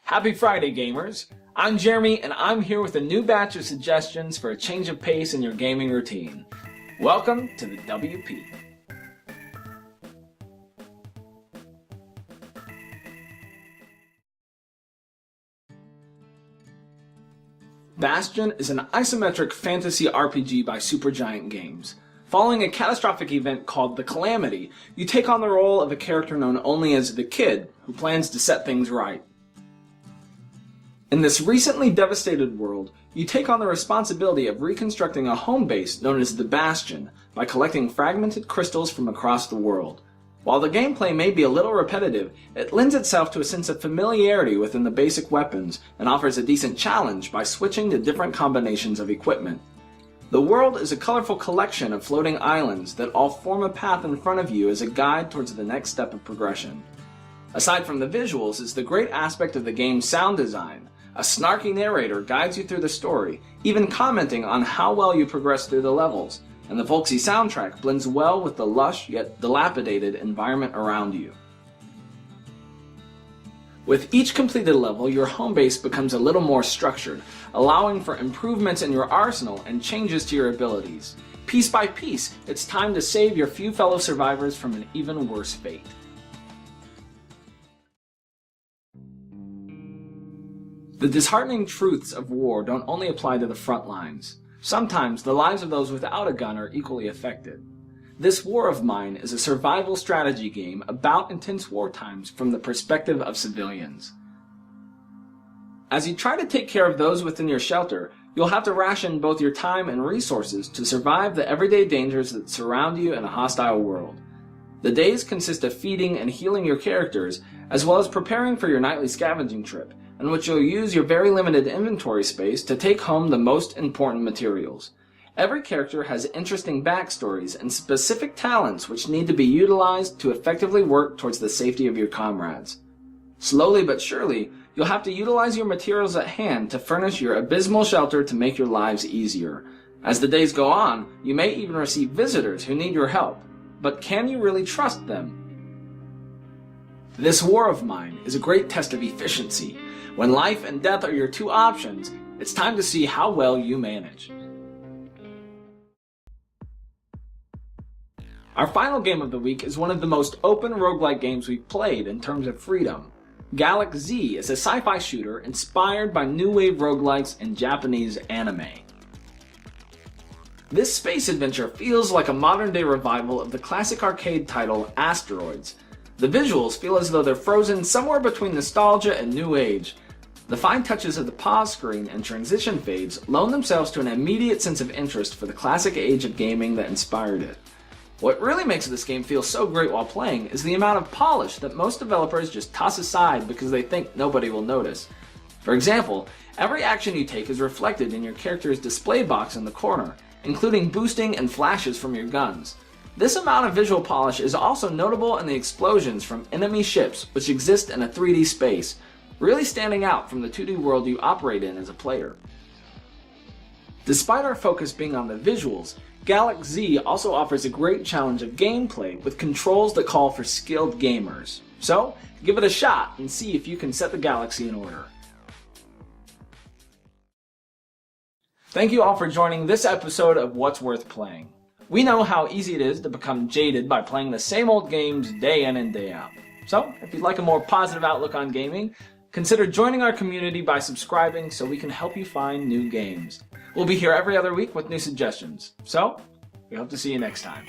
Happy Friday, gamers! I'm Jeremy, and I'm here with a new batch of suggestions for a change of pace in your gaming routine. Welcome to the WP. Bastien is an isometric fantasy RPG by Supergiant Games. Following a catastrophic event called the Calamity, you take on the role of a character known only as the Kid, who plans to set things right. In this recently devastated world, you take on the responsibility of reconstructing a home base known as the Bastien by collecting fragmented crystals from across the world. While the gameplay may be a little repetitive, it lends itself to a sense of familiarity within the basic weapons and offers a decent challenge by switching to different combinations of equipment. The world is a colorful collection of floating islands that all form a path in front of you as a guide towards the next step of progression. Aside from the visuals is the great aspect of the game's sound design. A snarky narrator guides you through the story, even commenting on how well you progress through the levels, and the folksy soundtrack blends well with the lush yet dilapidated environment around you. With each completed level, your home base becomes a little more structured, allowing for improvements in your arsenal and changes to your abilities. Piece by piece, it's time to save your few fellow survivors from an even worse fate. The disheartening truths of war don't only apply to the front lines. Sometimes the lives of those without a gun are equally affected. This War of Mine is a survival strategy game about intense war times from the perspective of civilians. As you try to take care of those within your shelter, you'll have to ration both your time and resources to survive the everyday dangers that surround you in a hostile world. The days consist of feeding and healing your characters, as well as preparing for your nightly scavenging trip, in which you'll use your very limited inventory space to take home the most important materials. Every character has interesting backstories and specific talents which need to be utilized to effectively work towards the safety of your comrades. Slowly but surely, you'll have to utilize your materials at hand to furnish your abysmal shelter to make your lives easier. As the days go on, you may even receive visitors who need your help. But can you really trust them? This War of Mine is a great test of efficiency. When life and death are your two options, it's time to see how well you manage. Our final game of the week is one of the most open roguelike games we've played in terms of freedom. Galak-z is a sci-fi shooter inspired by new wave roguelikes and Japanese anime. This space adventure feels like a modern-day revival of the classic arcade title Asteroids. The visuals feel as though they're frozen somewhere between nostalgia and new age. The fine touches of the pause screen and transition fades loan themselves to an immediate sense of interest for the classic age of gaming that inspired it. What really makes this game feel so great while playing is the amount of polish that most developers just toss aside because they think nobody will notice. For example, every action you take is reflected in your character's display box in the corner, including boosting and flashes from your guns. This amount of visual polish is also notable in the explosions from enemy ships which exist in a 3D space, really standing out from the 2D world you operate in as a player. Despite our focus being on the visuals, galak-z also offers a great challenge of gameplay with controls that call for skilled gamers. So, give it a shot and see if you can set the galaxy in order. Thank you all for joining this episode of What's Worth Playing. We know how easy it is to become jaded by playing the same old games day in and day out. So, if you'd like a more positive outlook on gaming, consider joining our community by subscribing so we can help you find new games. We'll be here every other week with new suggestions. So, we hope to see you next time.